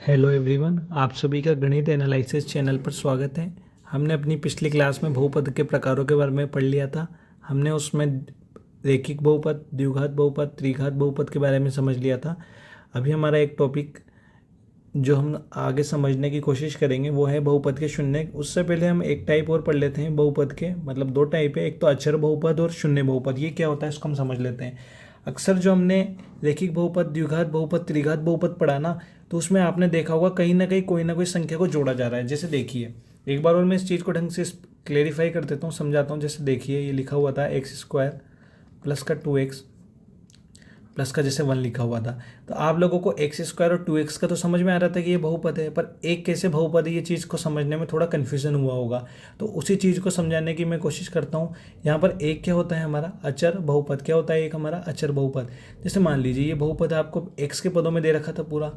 Hello everyone, आप सभी का गणित एनालिसिस चैनल पर स्वागत है। हमने अपनी पिछली क्लास में बहुपद के प्रकारों के बारे में पढ़ लिया था। हमने उसमें रेखिक बहुपद, द्विघात बहुपद, त्रिघात बहुपद के बारे में समझ लिया था। अभी हमारा एक टॉपिक जो हम आगे समझने की कोशिश करेंगे वो है बहुपद के शून्य। उससे पहले हम एक टाइप और पढ़ लेते हैं बहुपद के, मतलब दो टाइप है, एक तो अचर बहुपद और शून्य बहुपद। ये क्या होता है इसको हम समझ लेते हैं। अक्सर जो हमने रेखिक बहुपद, द्विघात बहुपद, त्रिघात बहुपद पढ़ा ना, तो उसमें आपने देखा होगा कहीं ना कहीं कोई ना कोई संख्या को जोड़ा जा रहा है। जैसे देखिए, एक बार और मैं इस चीज़ को ढंग से क्लेरिफाई कर देता हूँ, समझाता हूँ। जैसे देखिए, ये लिखा हुआ था एक्स स्क्वायर प्लस का 2x प्लस का जैसे 1 लिखा हुआ था। तो आप लोगों को एक्स स्क्वायर और 2x का तो समझ में आ रहा था कि ये बहुपद है, पर एक कैसे बहुपद है ये चीज़ को समझने में थोड़ा कन्फ्यूजन हुआ होगा। तो उसी चीज़ को समझाने की मैं कोशिश करता हूँ। यहाँ पर एक क्या होता है हमारा अचर बहुपद, क्या होता है एक हमारा अचर बहुपद। जैसे मान लीजिए ये बहुपद आपको एक्स के पदों में दे रखा था पूरा,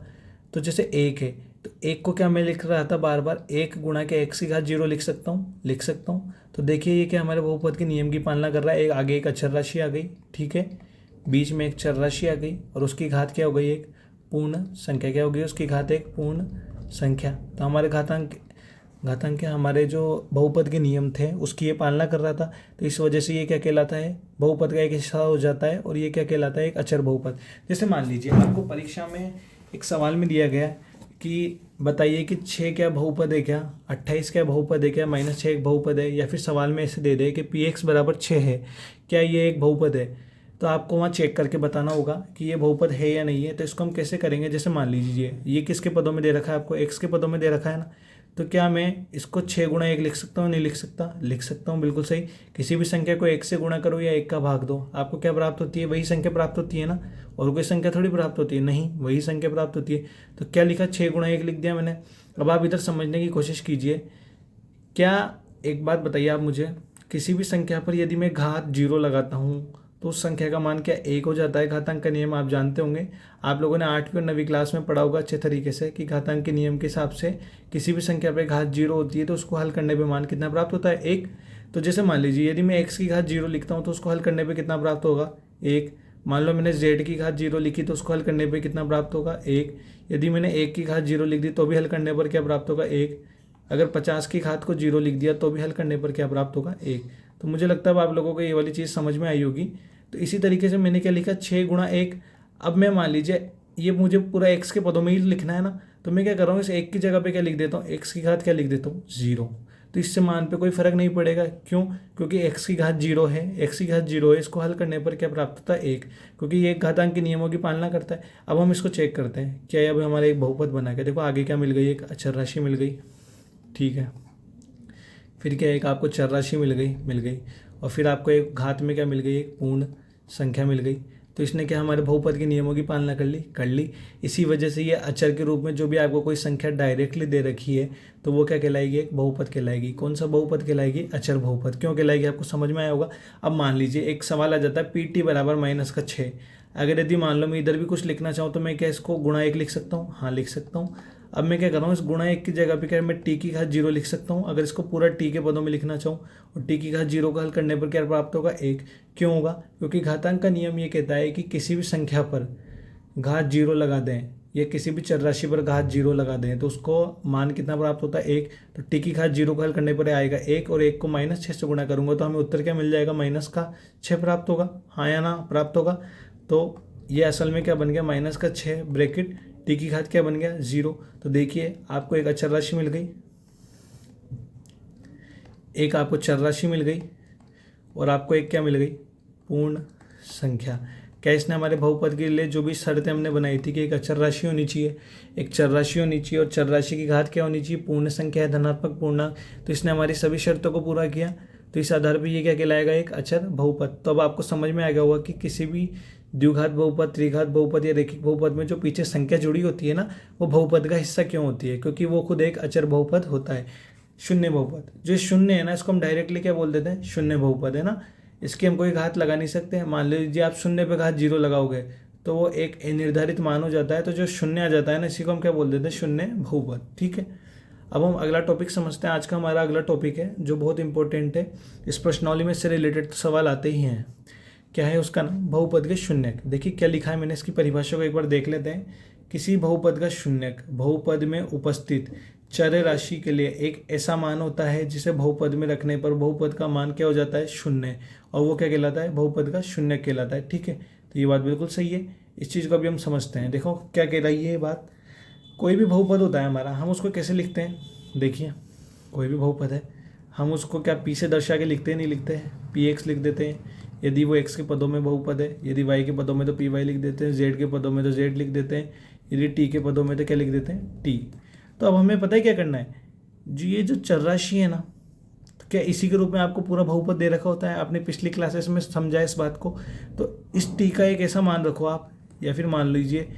तो जैसे एक है तो एक को क्या मैं लिख रहा था बार बार, एक गुणा के एक्स की घात 0 लिख सकता हूँ। तो देखिए ये क्या हमारे बहुपद के नियम की पालना कर रहा है। एक आगे एक अचर राशि आ गई, ठीक है, बीच में एक चर राशि आ गई और उसकी घात क्या हो गई, एक पूर्ण संख्या। क्या हो गई उसकी घात, एक पूर्ण संख्या। तो हमारे घातांक क्या, हमारे जो बहुपद के नियम थे उसकी ये पालना कर रहा था। तो इस वजह से ये क्या कहलाता है, बहुपद का एक हिस्सा हो जाता है और ये क्या कहलाता है, एक अचर बहुपद। जैसे मान लीजिए आपको परीक्षा में एक सवाल में दिया गया कि बताइए कि 6 क्या बहुपद है, क्या 28 क्या बहुपद है, क्या -6 एक बहुपद है, या फिर सवाल में ऐसे दे दे कि px बराबर 6 है, क्या ये एक बहुपद है। तो आपको वहाँ चेक करके बताना होगा कि ये बहुपद है या नहीं है। तो इसको हम कैसे करेंगे, जैसे मान लीजिए ये किसके पदों में दे रखा है, आपको एक्स के पदों में दे रखा है ना। तो क्या मैं इसको 6 × 1 लिख सकता हूँ, नहीं लिख सकता, लिख सकता हूँ, बिल्कुल सही। किसी भी संख्या को 1 से गुणा करो या 1 का भाग दो, आपको क्या प्राप्त होती है, वही संख्या प्राप्त होती है ना। और कोई संख्या थोड़ी प्राप्त होती है, नहीं, वही संख्या प्राप्त होती है। तो क्या लिखा, 6 × 1 लिख दिया मैंने। अब आप इधर समझने की कोशिश कीजिए। क्या, एक बात बताइए आप मुझे, किसी भी संख्या पर यदि मैं घात 0 लगाता हूँ तो उस संख्या का मान क्या 1 हो जाता है। घातांक का नियम आप जानते होंगे, आप लोगों ने 8वीं और 9वीं क्लास में पढ़ा होगा अच्छे तरीके से कि घातांक के नियम के हिसाब से किसी भी संख्या पर घात 0 होती है तो उसको हल करने पर मान कितना प्राप्त होता है, 1। तो जैसे मान लीजिए यदि मैं x की घात 0 लिखता हूँ तो उसको हल करने पर कितना प्राप्त होगा, 1। मान लो मैंने z की घात 0 लिखी तो उसको हल करने पर कितना प्राप्त होगा, 1। यदि मैंने 1 की घात 0 लिख दी तो भी हल करने पर क्या प्राप्त होगा, 1। अगर 50 की घात को 0 लिख दिया तो भी हल करने पर क्या प्राप्त होगा, 1। तो मुझे लगता है आप लोगों को ये वाली चीज़ समझ में आई होगी। तो इसी तरीके से मैंने क्या लिखा, 6 × 1। अब मैं मान लीजिए ये मुझे पूरा एक्स के पदों में ही लिखना है ना, तो मैं क्या कर रहा हूँ, इस एक की जगह पे क्या लिख देता हूँ, एक्स की घात क्या लिख देता हूँ, 0। तो इससे मान पे कोई फर्क नहीं पड़ेगा, क्यों, क्योंकि एक्स की घात 0 है, एक्स की घात 0 है, इसको हल करने पर क्या प्राप्त होता है, 1, क्योंकि ये एक घातांक के नियमों की पालना करता है। अब हम इसको चेक करते हैं, क्या ये अब हमारा एक बहुपद बना के देखो। आगे क्या मिल गई, एक अचर राशि मिल गई, ठीक है। फिर क्या, एक आपको चर राशि मिल गई और फिर आपको एक घात में क्या मिल गई, एक पूर्ण संख्या मिल गई। तो इसने क्या हमारे बहुपद के नियमों की पालना कर ली। इसी वजह से ये अचर के रूप में जो भी आपको कोई संख्या डायरेक्टली दे रखी है तो वो क्या कहलाएगी, एक बहुपद कहलाएगी। कौन सा बहुपद कहलाएगी, अचर बहुपद। क्यों कहलाएगी, आपको समझ में आया होगा। अब मान लीजिए एक सवाल आ जाता है, PT बराबर -6। अगर यदि मान लो मैं इधर भी कुछ लिखना चाहूँ तो मैं क्या इसको ×1 लिख सकता हूँ, हाँ लिख सकता हूँ। अब मैं क्या कर रहा हूँ, इस ×1 की जगह पे क्या मैं t की घात 0 लिख सकता हूँ। अगर इसको पूरा t के पदों में लिखना चाहूँ और t की घात 0 का हल करने पर क्या प्राप्त होगा, 1। क्यों होगा, क्योंकि घातांक का नियम ये कहता है कि किसी भी संख्या पर घात 0 लगा दें या किसी भी चर राशि पर घात 0 लगा दें तो उसको मान कितना प्राप्त होता है, 1। तो t की घात 0 का हल करने पर आएगा 1 और 1 को -6 से गुणा करूंगा तो हमें उत्तर क्या मिल जाएगा, -6 प्राप्त होगा, हाँ या ना प्राप्त होगा। तो ये असल में क्या बन गया, -6 ब्रैकेट t की घात क्या बन गया, 0। तो देखिए आपको एक अचर राशि मिल गई, एक आपको चर राशि मिल गई और आपको एक क्या मिल गई, पूर्ण संख्या। क्या इसने हमारे बहुपद के लिए जो भी शर्तें हमने बनाई थी कि एक अचर राशि होनी चाहिए, एक चर राशि होनी चाहिए और चर राशि की घात क्या होनी चाहिए, पूर्ण संख्या है, धनात्मक पूर्णांक, तो इसने हमारी सभी शर्तों को पूरा किया। तो इस आधार पर ये क्या कहलाएगा, एक अचर बहुपद। तो अब आपको समझ में आ गया होगा कि किसी भी द्विघात बहुपद, त्रिघात बहुपद या रेखिक बहुपद में जो पीछे संख्या जुड़ी होती है ना, वो बहुपद का हिस्सा क्यों होती है, क्योंकि वो खुद एक अचर बहुपद होता है। शून्य बहुपद, जो शून्य है ना, इसको हम डायरेक्टली क्या बोल देते हैं, शून्य बहुपद है ना। इसकी हम कोई घात लगा नहीं सकते। मान लीजिए आप शून्य पे घात 0 लगाओगे तो वो एक निर्धारित मान हो जाता है। तो जो शून्य आ जाता है ना, इसी को हम क्या बोल देते हैं, शून्य बहुपद, ठीक है। अब हम अगला टॉपिक समझते हैं। आज का हमारा अगला टॉपिक है जो बहुत इंपॉर्टेंट है, इस प्रश्नावली में इससे रिलेटेड तो सवाल आते ही हैं। क्या है उसका नाम, बहुपद के शून्यक। देखिए क्या लिखा है मैंने, इसकी परिभाषा को एक बार देख लेते हैं किसी बहुपद का शून्यक बहुपद में उपस्थित चर राशि के लिए एक ऐसा मान होता है जिसे बहुपद में रखने पर बहुपद का मान क्या हो जाता है, शून्य, और वो क्या कहलाता है, बहुपद का शून्यक कहलाता है। ठीक है, तो ये बात बिल्कुल सही है। इस चीज़ को अभी हम समझते हैं। देखो क्या कह रही है ये बात। कोई भी बहुपद होता है हमारा, हम उसको कैसे लिखते हैं, देखिए कोई भी बहुपद है हम उसको क्या पी से दर्शा के लिखते हैं, नहीं लिखते हैं, पी एक्स लिख देते हैं यदि वो एक्स के पदों में बहुपद है, यदि वाई के पदों में तो पी वाई लिख देते हैं, जेड के पदों में तो जेड लिख देते हैं, यदि टी के पदों में तो क्या लिख देते हैं, टी। तो अब हमें पता है क्या करना है, जो ये जो चर राशि है ना, तो क्या इसी के रूप में आपको पूरा बहुपद दे रखा होता है, आपने पिछली क्लासेस में समझा इस बात को। तो इस टी का एक ऐसा मान रखो आप, या फिर मान लीजिए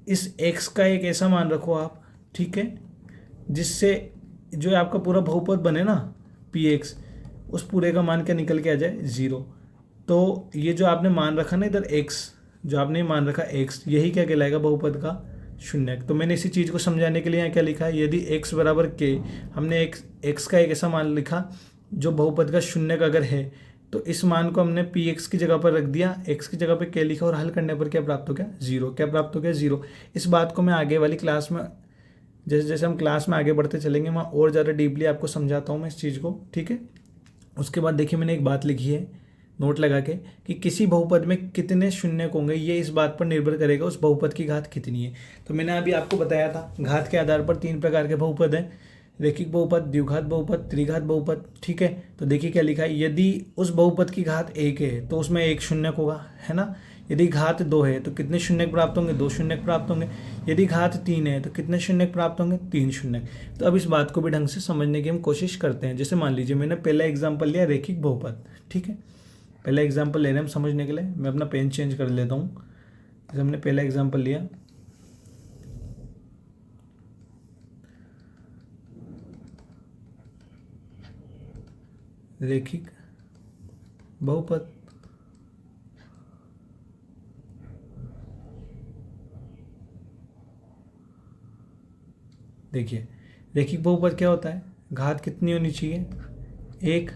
इस एक्स का एक ऐसा मान रखो आप, ठीक है, जिससे जो आपका पूरा बहुपद बने ना पी एक्स, उस पूरे का मान क्या निकल के आ जाए, ज़ीरो। तो ये जो आपने मान रखा ना इधर एक्स, जो आपने मान रखा एक्स, यही क्या कहलाएगा, बहुपद का शून्यक। तो मैंने इसी चीज़ को समझाने के लिए यहाँ क्या लिखा है, यदि एक्स बराबर के, हमने एक्स का एक ऐसा मान लिखा जो बहुपद का शून्यक अगर है, तो इस मान को हमने पी एक्स की जगह पर रख दिया, एक्स की जगह पर के लिखा, और हल करने पर क्या प्राप्त हो गया, जीरो। क्या प्राप्त हो गया, जीरो। इस बात को मैं आगे वाली क्लास में, जैसे जैसे हम क्लास में आगे बढ़ते चलेंगे, मैं और ज़्यादा डीपली आपको समझाता हूँ मैं इस चीज़ को। ठीक है, उसके बाद देखिए मैंने एक बात लिखी है नोट लगा के, कि किसी बहुपद में कितने शून्यक होंगे, ये इस बात पर निर्भर करेगा उस बहुपद की घात कितनी है। तो मैंने अभी आपको बताया था घात के आधार पर 3 प्रकार के बहुपद हैं, रैखिक बहुपद, द्विघात बहुपद, त्रिघात बहुपद। ठीक है, तो देखिए क्या लिखा है, यदि उस बहुपद की घात 1 है तो उसमें 1 शून्यक होगा, है ना। यदि घात 2 है तो कितने शून्यक प्राप्त होंगे, 2 शून्यक प्राप्त होंगे। यदि घात 3 है तो कितने शून्यक प्राप्त होंगे, 3 शून्यक। तो अब इस बात को भी ढंग से समझने की हम कोशिश करते हैं। जैसे मान लीजिए मैंने पहला एग्जाम्पल लिया रैखिक बहुपद, ठीक है, पहला एग्जाम्पल ले रहे हैं हम समझने के लिए। मैं अपना पेन चेंज कर लेता हूँ। जैसे हमने पहला एग्जाम्पल लिया, रैखिक बहुपद। देखिए रैखिक बहुपद क्या होता है, घात कितनी होनी चाहिए, 1।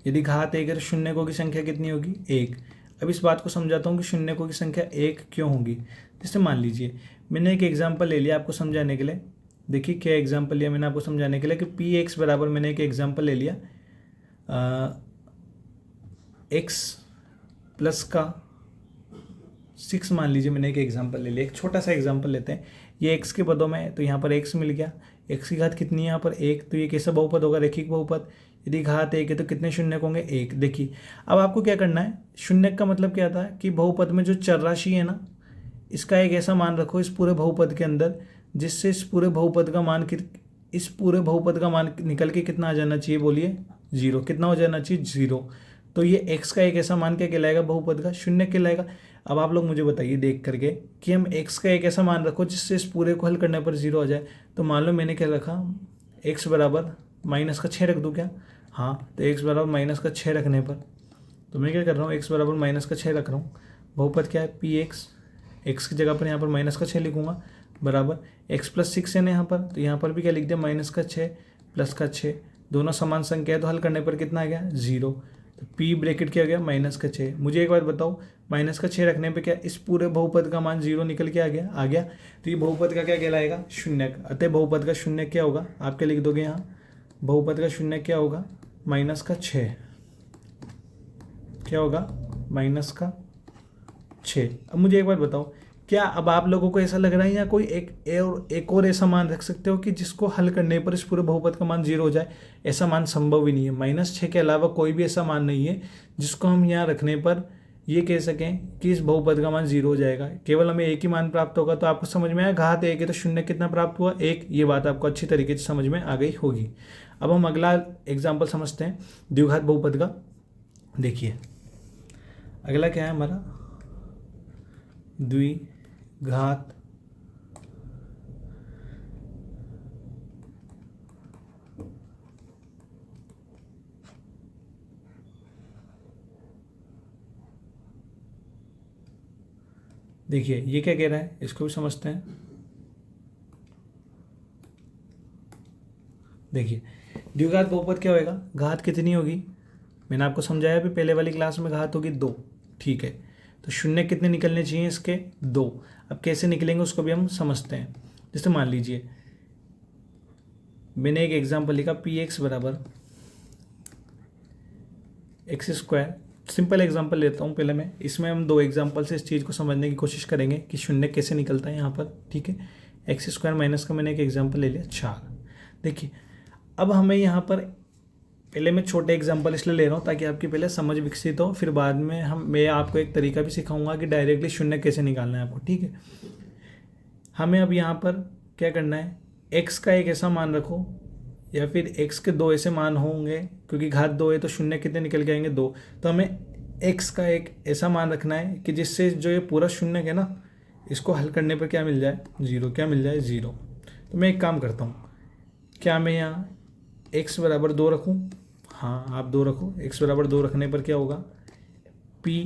यदि घात 1 है तो शून्यकों की संख्या कितनी होगी, 1। अब इस बात को समझाता हूँ कि शून्यकों की संख्या 1 क्यों होगी। जैसे मान लीजिए मैंने एक एग्जाम्पल ले लिया आपको समझाने के लिए। देखिए क्या एग्जाम्पल लिया मैंने आपको समझाने के लिए, कि पी एक्स बराबर, मैंने एक एग्जाम्पल ले लिया एक्स प्लस का 6 मान लीजिए। मैंने एक एग्जाम्पल ले लिया, एक छोटा सा एग्जाम्पल लेते हैं। ये एक्स के पदों में है तो यहाँ पर एक्स मिल गया, एक्स की घात कितनी है यहाँ पर 1, तो ये कैसा बहुपद होगा, रैखिक बहुपद। यदि घात 1 है तो कितने शून्यक होंगे, 1। देखिए अब आपको क्या करना है, शून्यक का मतलब क्या था कि बहुपद में जो चर राशि है ना, इसका एक ऐसा मान रखो इस पूरे बहुपद के अंदर, जिससे इस पूरे बहुपद का मान निकल के कितना आ जाना चाहिए, बोलिए, 0। कितना हो जाना चाहिए, 0। तो ये x का एक ऐसा मान क्या कहलाएगा, बहुपद का शून्य कहलाएगा। अब आप लोग मुझे बताइए देख करके कि हम x का एक ऐसा मान रखो जिससे इस पूरे को हल करने पर 0 आ जाए। तो मान लो मैंने क्या रखा, x बराबर -6 रख दूँ क्या, हाँ। तो x बराबर -6 रखने पर, तो मैं क्या कर रहा हूँ, x बराबर -6 रख रहा हूँ। बहुपद क्या है, पी एक्स की जगह पर यहाँ पर -6 लिखूंगा, बराबर x + 6 है ना यहाँ पर, तो यहाँ पर भी क्या लिख दिया, -6 + 6, दोनों समान संख्या है तो हल करने पर कितना आ गया, 0। तो p ब्रैकेट क्या गया, -6। मुझे एक बात बताओ, -6 रखने पे क्या इस पूरे बहुपद का मान 0 निकल के आ गया। तो ये बहुपद का क्या कहलाएगा, शून्यक। अतः बहुपद का शून्यक क्या होगा, आप क्या लिख दोगे यहाँ, बहुपद का शून्यक क्या होगा, -6। क्या होगा, -6। अब मुझे एक बात बताओ, क्या अब आप लोगों को ऐसा लग रहा है या कोई एक और ऐसा मान रख सकते हो कि जिसको हल करने पर इस पूरे बहुपद का मान 0 हो जाए। ऐसा मान संभव ही नहीं है। -6 के अलावा कोई भी ऐसा मान नहीं है जिसको हम यहाँ रखने पर ये कह सकें कि इस बहुपद का मान 0 हो जाएगा। केवल हमें एक ही मान प्राप्त होगा। तो आपको समझ में आया, घात 1 है तो शून्य कितना प्राप्त हुआ, 1। ये बात आपको अच्छी तरीके से समझ में आ गई होगी। अब हम अगला एग्जाम्पल समझते हैं द्विघात बहुपद का। देखिए अगला क्या है हमारा, द्विघात देखिए ये क्या कह रहा है, इसको भी समझते हैं। देखिए द्विघात बहुपद क्या होएगा, घात कितनी होगी, मैंने आपको समझाया भी पहले वाली क्लास में, घात होगी 2, ठीक है। तो शून्य कितने निकलने चाहिए इसके? 2। अब कैसे निकलेंगे उसको भी हम समझते हैं। जैसे मान लीजिए मैंने एक एग्जांपल लिखा px बराबर x²। सिंपल एग्जांपल लेता हूँ पहले मैं, इसमें हम 2 एग्जांपल से इस चीज़ को समझने की कोशिश करेंगे कि शून्य कैसे निकलता है यहाँ पर। ठीक है, x² माइनस का मैंने एक एग्जांपल ले लिया 4। देखिए अब हमें यहाँ पर, पहले मैं छोटे एग्जांपल इसलिए ले रहा हूँ ताकि आपकी पहले समझ विकसित हो, फिर बाद में मैं आपको एक तरीका भी सिखाऊंगा कि डायरेक्टली शून्य कैसे निकालना है आपको। ठीक है, हमें अब यहाँ पर क्या करना है, x का एक ऐसा मान रखो या फिर x के 2 ऐसे मान होंगे, क्योंकि घात 2 है तो शून्य कितने निकल के आएंगे? 2। तो हमें x का एक ऐसा मान रखना है कि जिससे जो ये पूरा शून्य है ना, इसको हल करने पर क्या मिल जाए? 0। क्या मिल जाए? 0। तो मैं एक काम करता हूँ, क्या मैं यहाँ x बराबर 2 रखूँ? हाँ आप 2 रखो। x बराबर 2 रखने पर क्या होगा, p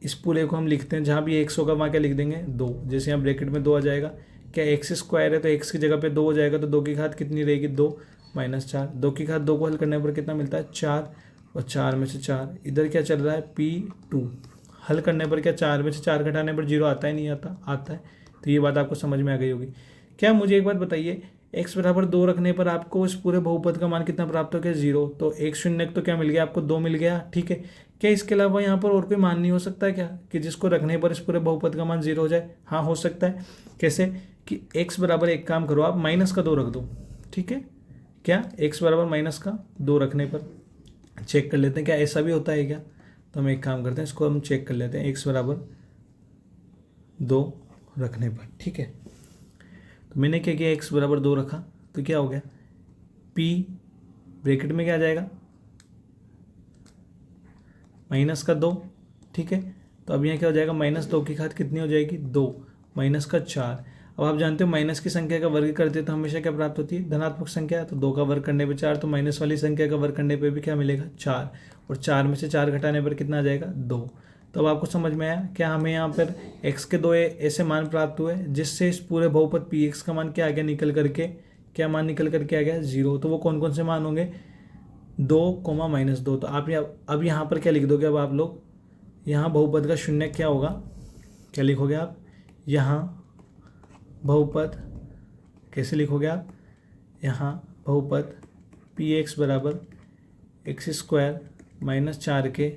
इस पूरे को हम लिखते हैं, जहाँ भी x होगा वहाँ क्या लिख देंगे? 2। जैसे यहाँ ब्रैकेट में 2 आ जाएगा, क्या x² है तो x की जगह पे 2 हो जाएगा, तो 2 की घात कितनी रहेगी? 2 माइनस 4। 2 की घात 2 को हल करने पर कितना मिलता है? 4, और 4 में से 4 इधर क्या चल रहा है? p2। हल करने पर क्या 4 में से 4 घटाने पर 0 आता है? नहीं आता? आता है। तो ये बात आपको समझ में आ गई होगी। क्या मुझे एक बात बताइए, x बराबर 2 रखने पर आपको इस पूरे बहुपद का मान कितना प्राप्त हो गया? 0। तो एक शून्य तो क्या मिल गया आपको? 2 मिल गया। ठीक है, क्या इसके अलावा यहाँ पर और कोई मान नहीं हो सकता क्या कि जिसको रखने पर इस पूरे बहुपद का मान 0 हो जाए? हाँ हो सकता है। कैसे कि x बराबर, एक काम करो आप माइनस का 2 रख दो। ठीक है, क्या x बराबर माइनस का 2 रखने पर चेक कर लेते हैं क्या ऐसा भी होता है क्या? तो हम एक काम करते हैं, इसको हम चेक कर लेते हैं x बराबर 2 रखने पर। ठीक है, तो मैंने क्या किया, x बराबर 2 रखा तो क्या हो गया, p ब्रैकेट में क्या आ जाएगा? माइनस का 2। ठीक है, तो अब यहाँ क्या हो जाएगा? -2 की घात कितनी हो जाएगी? 2 माइनस का 4। अब आप जानते हो माइनस की संख्या का वर्ग करते हैं तो हमेशा क्या प्राप्त होती है? धनात्मक संख्या। तो 2 का वर्ग करने पे 4, तो माइनस वाली संख्या का वर्ग करने पे भी क्या मिलेगा? 4। और 4 में से 4 घटाने पर कितना आ जाएगा? 2। तो अब आपको समझ में आया क्या हमें यहाँ पर x के 2 ऐसे मान प्राप्त हुए जिससे इस पूरे बहुपद px का मान क्या आ गया निकल करके? क्या मान निकल करके आ गया? 0। तो वो कौन कौन से मान होंगे? 2, -2। तो आप अब यहाँ पर क्या लिख दोगे? अब आप लोग यहाँ बहुपद का शून्य क्या होगा? क्या लिखोगे आप? यहाँ बहुपद कैसे लिखोगे आप? यहाँ बहुपद px बराबर x² माइनस 4 के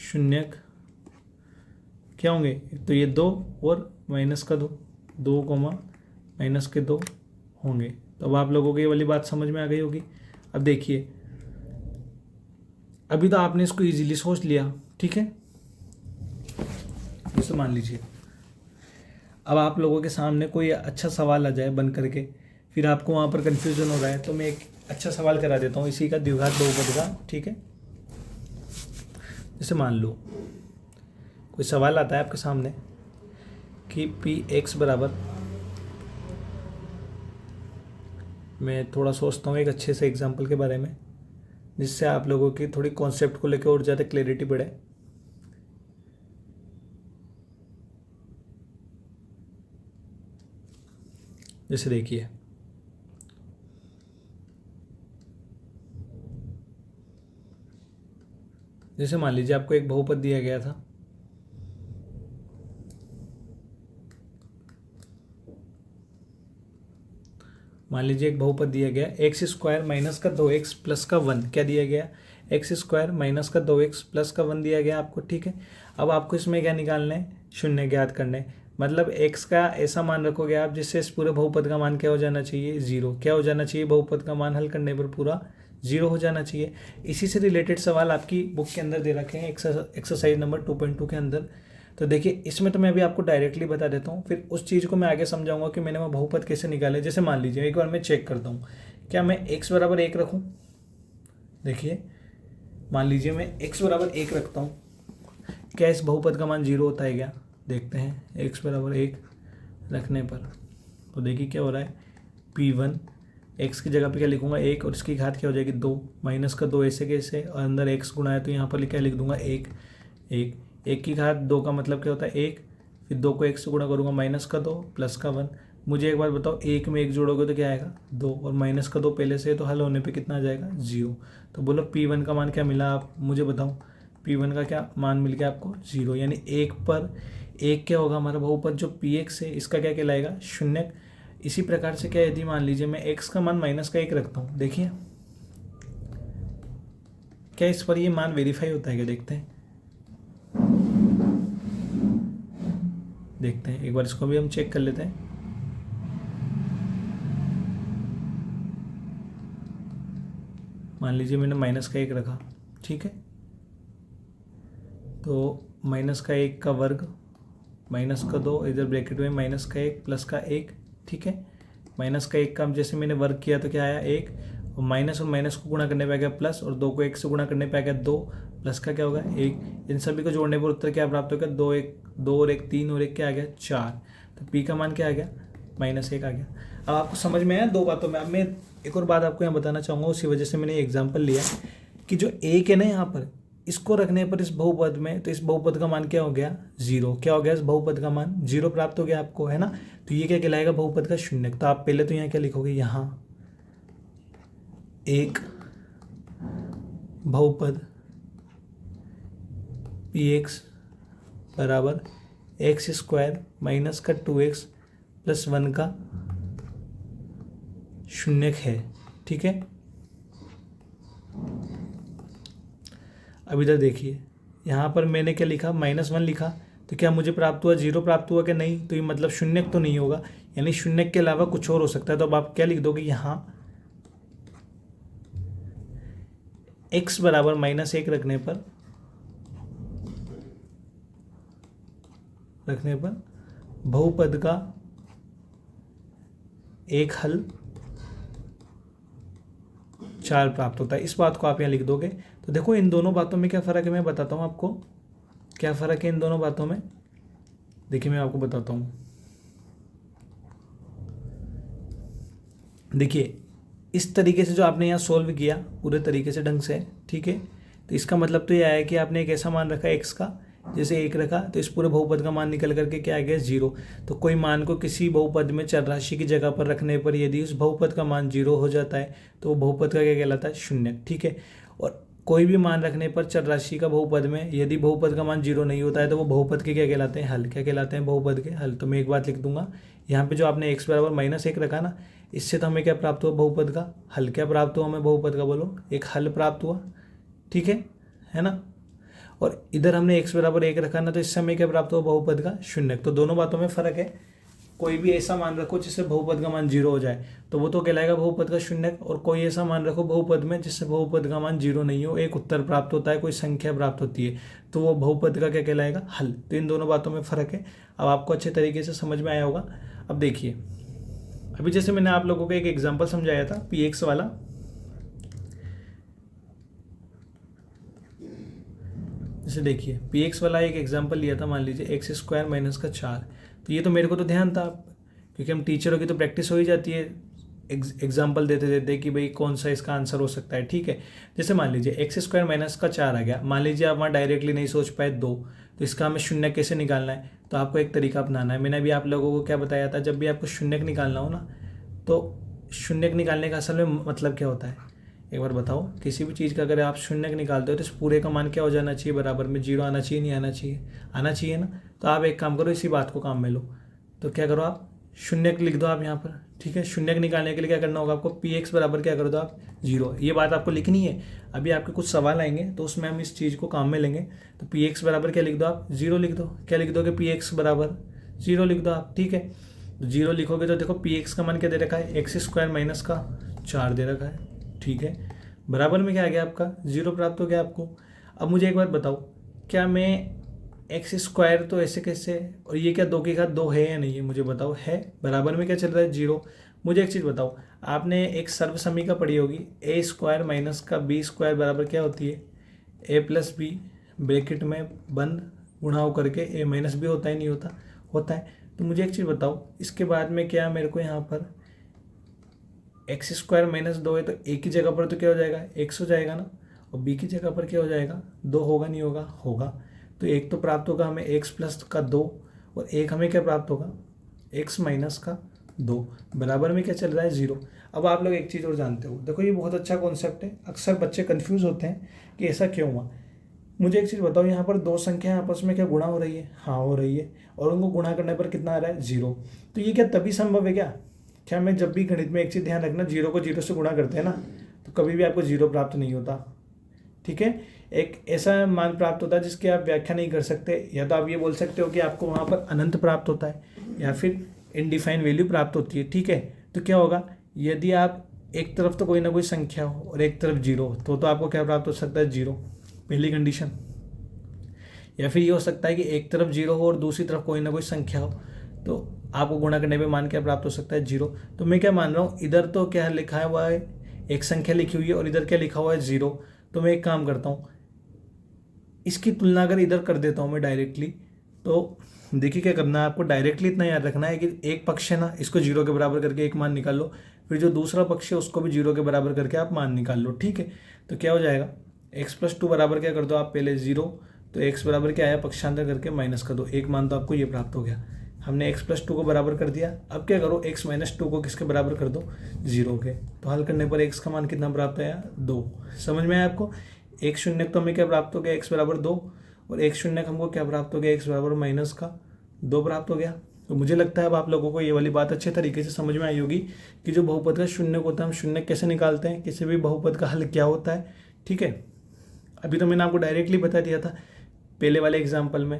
शून्यक क्या होंगे? तो ये 2 और माइनस का 2, 2 माइनस के 2 होंगे। तो अब आप लोगों को ये वाली बात समझ में आ गई होगी। अब देखिए, अभी तो आपने इसको इजीली सोच लिया। ठीक है, जैसे मान लीजिए अब आप लोगों के सामने कोई अच्छा सवाल आ जाए बन करके, फिर आपको वहाँ पर कन्फ्यूज़न हो रहा है, तो मैं एक अच्छा सवाल करा देता हूँ इसी का, द्विघात बहुपद का। ठीक है, जैसे मान लो कोई सवाल आता है आपके सामने कि px बराबर, मैं थोड़ा सोचता हूँ एक अच्छे से एग्जांपल के बारे में जिससे आप लोगों की थोड़ी कॉन्सेप्ट को लेकर और ज़्यादा क्लैरिटी बढ़े। जैसे देखिए, जैसे मान लीजिए आपको एक बहुपद दिया गया था, मान लीजिए एक बहुपद दिया गया x² माइनस का 2x प्लस का 1। क्या दिया गया? x² माइनस का 2x प्लस का 1 दिया गया आपको। ठीक है, अब आपको इसमें क्या निकालना है? शून्य ज्ञात करना है। मतलब x का ऐसा मान रखोगे आप जिससे इस पूरे बहुपद का मान क्या हो जाना चाहिए? 0। क्या हो जाना चाहिए? बहुपद का मान हल करने पर पूरा 0 हो जाना चाहिए। इसी से रिलेटेड सवाल आपकी बुक के अंदर दे रखे हैं एक्सरसाइज नंबर 2.2 के अंदर। तो देखिए, इसमें तो मैं अभी आपको डायरेक्टली बता देता हूँ, फिर उस चीज़ को मैं आगे समझाऊंगा कि मैंने वो बहुपद कैसे निकाले। जैसे मान लीजिए एक बार मैं चेक करता हूँ, क्या मैं x बराबर 1 रखूँ? देखिए, मान लीजिए मैं x बराबर 1 रखता हूँ, क्या इस बहुपद का मान 0 होता है क्या? देखते हैं, x बराबर 1 रखने पर तो देखिए क्या हो रहा है, p1 x की जगह पे क्या लिखूंगा? 1, और इसकी घात क्या हो जाएगी? 2 माइनस का 2 ऐसे कैसे, और अंदर x गुणा है तो यहाँ पर क्या लिख दूंगा? 1 1 की घात 2 का मतलब क्या होता है? 1, फिर 2 को 1 से गुणा करूँगा, माइनस का 2 प्लस का 1। मुझे एक बार बताओ, 1 में 1 जोड़ोगे तो क्या आएगा? 2, और माइनस का 2 पहले से, तो हल होने पे कितना आ जाएगा? 0। तो बोलो p1 का मान क्या मिला? आप मुझे बताओ, P1 का क्या मान मिल गया आपको 0, यानी 1 पर 1 क्या होगा हमारा बहुपद जो Px है इसका क्या कहलाएगा शून्य। इसी प्रकार से क्या यदि मान लीजिए मैं x का मान -1 रखता हूँ, देखिए क्या इस पर ये मान वेरीफाई होता है क्या, देखते हैं एक बार इसको भी हम चेक कर लेते हैं। मान लीजिए मैंने -1 रखा, ठीक है, तो -1 का वर्ग -2 इधर ब्रैकेट में -1 +1, ठीक है। -1 का जैसे मैंने वर्ग किया तो क्या आया 1, और माइनस को गुणा करने पे आ गया प्लस, और 2 को 1 से गुणा करने पे आ गया 2, प्लस का क्या होगा 1। इन सभी को जोड़ने पर उत्तर क्या प्राप्त हो गया 2 और 1 3 और 1 क्या आ गया 4। तो P का मान क्या आ गया -1 आ गया। अब आपको समझ में आया दो बातों में। अब मैं एक और बात आपको यहाँ बताना चाहूँगा, उसी वजह से मैंने एग्जाम्पल लिया कि जो 1 है ना यहाँ पर, इसको रखने पर इस बहुपद में, तो इस बहुपद का मान क्या हो गया 0। क्या हो गया इस बहुपद का मान 0 प्राप्त हो गया आपको, है ना। तो ये क्या कहलाएगा बहुपद का शून्य। तो आप पहले तो यहाँ क्या लिखोगे, यहाँ एक बहुपद Px बराबर x² माइनस का 2x + 1 का शून्य है, ठीक है। अब इधर देखिए, यहाँ पर मैंने क्या लिखा -1 लिखा, तो क्या मुझे प्राप्त हुआ 0 प्राप्त हुआ कि नहीं, तो ये मतलब शून्य तो नहीं होगा, यानी शून्य के अलावा कुछ और हो सकता है। तो अब आप क्या लिख दोगे, यहाँ x बराबर -1 रखने पर बहुपद का एक हल 4 प्राप्त होता है। इस बात को आप यहाँ लिख दोगे। तो देखो इन दोनों बातों में क्या फ़र्क है, मैं बताता हूँ आपको क्या फ़र्क है इन दोनों बातों में। देखिए मैं आपको बताता हूँ। देखिए इस तरीके से जो आपने यहाँ सोल्व किया पूरे तरीके से ढंग से, ठीक है, तो इसका मतलब तो ये आया कि आपने एक ऐसा मान रखा x का, जैसे 1 रखा तो इस पूरे बहुपद का मान निकल करके क्या आ गया 0। तो कोई मान को किसी बहुपद में चर राशि की जगह पर रखने पर यदि उस बहुपद का मान 0 हो जाता है तो वो बहुपद का क्या कहलाता है शून्य, ठीक है। और कोई भी मान रखने पर चर राशि का बहुपद में यदि बहुपद का मान 0 नहीं होता है तो वो बहुपद के क्या कहलाते हैं हल। क्या कहलाते हैं बहुपद के हल। तो मैं एक बात लिख दूंगा, यहाँ पे जो आपने x बराबर -1 रखा ना, इससे तो हमें क्या प्राप्त हुआ बहुपद का हल। क्या प्राप्त हुआ हमें बहुपद का, बोलो एक हल प्राप्त हुआ, ठीक है ना। और इधर हमने x बराबर 1 रखा ना, तो इससे हमें क्या प्राप्त हुआ बहुपद का शून्य। तो दोनों बातों में फ़र्क है। कोई भी ऐसा मान रखो जिससे बहुपद का मान 0 हो जाए तो वो तो कहलाएगा बहुपद का शून्य, और कोई ऐसा मान रखो बहुपद में जिससे बहुपद का मान 0 नहीं हो, एक उत्तर प्राप्त होता है, कोई संख्या प्राप्त होती है, तो वो बहुपद का क्या कहलाएगा हल। तो इन दोनों बातों में फ़र्क है। अब आपको अच्छे तरीके से समझ में आया होगा। अब देखिए, अभी जैसे मैंने आप लोगों को एक एग्जाम्पल समझाया था Px वाला, जैसे देखिए Px वाला एक एग्जाम्पल लिया था, मान लीजिए x² - 4। तो ये तो मेरे को तो ध्यान था, क्योंकि हम टीचरों की तो प्रैक्टिस हो ही जाती है एग्जाम्पल देते देते कि भाई कौन सा इसका आंसर हो सकता है, ठीक है। जैसे मान लीजिए x² - 4 आ गया, मान लीजिए आप वहाँ डायरेक्टली नहीं सोच पाए 2, तो इसका हमें शून्य कैसे निकालना है, तो आपको एक तरीका अपनाना है। मैंने अभी आप लोगों को क्या बताया था, जब भी आपको शून्य निकालना हो ना, तो शून्य निकालने का असल में मतलब क्या होता है, एक बार बताओ। किसी भी चीज़ का अगर आप शून्य निकालते हो तो इस पूरे का मान क्या हो जाना चाहिए, बराबर में 0 आना चाहिए, नहीं आना चाहिए, आना चाहिए ना। तो आप एक काम करो, इसी बात को काम में लो। तो क्या करो, आप शून्य लिख दो आप यहाँ पर, ठीक है। शून्य निकालने के लिए क्या करना होगा आपको, Px बराबर क्या कर दो आप 0। ये बात आपको लिखनी है। अभी आपके कुछ सवाल आएंगे तो उसमें हम इस चीज़ को काम में लेंगे। तो Px बराबर क्या लिख दो आप 0 लिख दो। क्या लिख दोगे, Px बराबर 0 लिख दो आप, ठीक है। तो 0 लिखोगे तो देखो Px का मान क्या दे रखा है, x² - 4 दे रखा है, ठीक है। बराबर में क्या आ गया आपका 0 प्राप्त हो गया आपको। अब मुझे एक बात बताओ, क्या मैं x² तो ऐसे कैसे, और ये क्या 2 की घात 2 है या नहीं है, मुझे बताओ है। बराबर में क्या चल रहा है 0। मुझे एक चीज़ बताओ, आपने एक सर्व समीका पढ़ी होगी, a² - का b² बराबर क्या होती है, a + b ब्रैकेट में बंद गुणा हो करके a - b होता है, नहीं होता, होता है। तो मुझे एक चीज़ बताओ, इसके बाद में क्या मेरे को यहाँ पर x² - 2 है, तो a की जगह पर तो क्या हो जाएगा x हो जाएगा ना, और b की जगह पर क्या हो जाएगा 2 होगा, नहीं होगा, होगा। तो एक तो प्राप्त होगा हमें x + का 2, और एक हमें क्या प्राप्त होगा x - का 2, बराबर में क्या चल रहा है 0। अब आप लोग एक चीज़ और जानते हो, देखो ये बहुत अच्छा कॉन्सेप्ट है। अक्सर बच्चे कंफ्यूज होते हैं कि ऐसा क्यों हुआ। मुझे एक चीज़ बताओ, यहाँ पर दो संख्याएं आपस में क्या गुणा हो रही है? हाँ हो रही है। और उनको गुणा करने पर कितना आ रहा है? 0। तो ये क्या तभी संभव है क्या? क्या मैं जब भी गणित में एक चीज़ ध्यान रखना, 0 को 0 से गुणा करते हैं ना, तो कभी भी आपको 0 प्राप्त नहीं होता। ठीक है, एक ऐसा मान प्राप्त होता है जिसकी आप व्याख्या नहीं कर सकते। या तो आप ये बोल सकते हो कि आपको वहाँ पर अनंत प्राप्त होता है, या फिर इनडिफाइन वैल्यू प्राप्त होती है। ठीक है, तो क्या होगा, यदि आप एक तरफ तो कोई ना कोई संख्या हो और एक तरफ 0 हो, तो आपको क्या प्राप्त हो सकता है? 0, पहली कंडीशन। या फिर ये हो सकता है कि एक तरफ 0 हो और दूसरी तरफ कोई ना कोई संख्या हो, तो आपको गुणा करने पे मान क्या प्राप्त हो सकता है? 0। तो मैं क्या मान रहा हूँ, इधर तो क्या लिखा हुआ है, एक संख्या लिखी हुई है, और इधर क्या लिखा हुआ है? 0। तो मैं एक काम करता हूँ, इसकी तुलना अगर इधर कर देता हूँ मैं डायरेक्टली, तो देखिए क्या करना है आपको, डायरेक्टली इतना याद रखना है कि एक पक्ष है ना, इसको 0 के बराबर करके एक मान निकाल लो, फिर जो दूसरा पक्ष है उसको भी 0 के बराबर करके आप मान निकाल लो। ठीक है, तो क्या हो जाएगा, x+2 बराबर क्या कर दो आप पहले? 0। तो x बराबर क्या आया, पक्षांतर करके माइनस कर दो, एक मान तो आपको ये प्राप्त हो गया। हमने x+2 को बराबर कर दिया। अब क्या करो, x-2 को किसके बराबर कर दो? 0 के। तो हल करने पर x का मान कितना प्राप्त आया? 2। समझ में आया आपको? एक शून्य तो हमें क्या प्राप्त हो गया? x बराबर 2, और एक शून्य हमको क्या प्राप्त हो गया? x बराबर -2 प्राप्त हो गया। तो मुझे लगता है अब आप लोगों को ये वाली बात अच्छे तरीके से समझ में आई होगी कि जो बहुपद का शून्य होता है, हम शून्य कैसे निकालते हैं, किसी भी बहुपद का हल क्या होता है। ठीक है, अभी तो मैंने आपको डायरेक्टली बता दिया था पहले वाले एग्जाम्पल में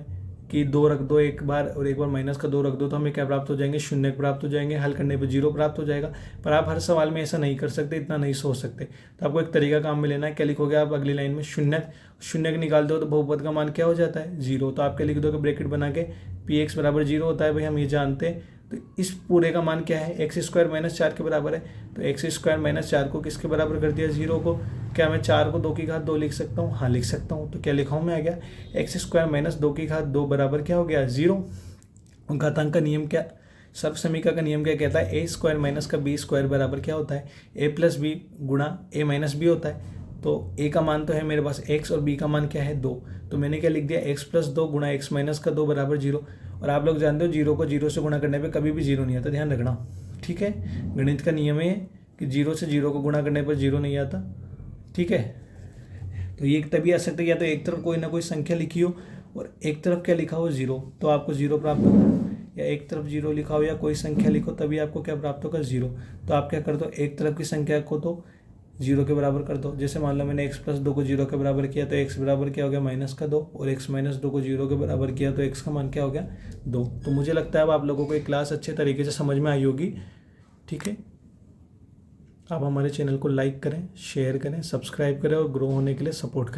कि 2 रख दो एक बार, और एक बार -2 रख दो, तो हमें क्या प्राप्त हो जाएंगे? शून्य प्राप्त हो जाएंगे। हल करने पे 0 प्राप्त हो जाएगा। पर आप हर सवाल में ऐसा नहीं कर सकते, इतना नहीं सोच सकते। तो आपको एक तरीका काम में लेना है। क्या लिखोगे आप अगली लाइन में? शून्य के निकाल दो तो बहुपद का मान क्या हो जाता है? 0। तो आप क्या लिख दोगे ब्रैकेट बना के? px बराबर 0 होता है भाई, हम ये जानते हैं। तो इस पूरे का मान क्या है? x² - 4 के बराबर है। तो x² - 4 को किसके बराबर कर दिया? 0 को। क्या मैं 4 को 2 की घात 2 लिख सकता हूँ? हाँ लिख सकता हूँ। तो क्या लिखा हूँ मैं? आ गया x² - 2 की घात 2 बराबर क्या हो गया? 0। घातांक का नियम क्या, सर्वसमीकरण का नियम क्या कहता है? a² - का b² बराबर क्या होता है? a+b गुणा a - b होता है। तो a का मान तो है मेरे पास x, और b का मान क्या है? 2। तो मैंने क्या लिख दिया? x+2 गुणा x - 2 बराबर 0। और आप लोग जानते हो 0 को 0 से गुणा करने पे कभी भी 0 नहीं आता, ध्यान रखना। ठीक है, गणित का नियम है कि 0 से 0 को गुणा करने पर 0 नहीं आता। ठीक है, तो ये तभी आ सकता है या तो एक तरफ कोई ना कोई संख्या लिखी हो और एक तरफ क्या लिखा हो? 0, तो आपको 0 प्राप्त होगा। या एक तरफ 0 लिखा हो या कोई संख्या लिखो, तभी आपको क्या प्राप्त होगा? 0। तो आप क्या कर दो, एक तरफ की संख्या को तो 0 के बराबर कर दो। जैसे मान लो मैंने x+2 को 0 के बराबर किया, तो x बराबर क्या हो गया? -2, और x - 2 को 0 के बराबर किया तो x का मान क्या हो गया? 2। तो मुझे लगता है अब आप लोगों को एक क्लास अच्छे तरीके से समझ में आई होगी। ठीक है, आप हमारे चैनल को लाइक करें, शेयर करें, सब्सक्राइब करें और ग्रो होने के लिए सपोर्ट करें।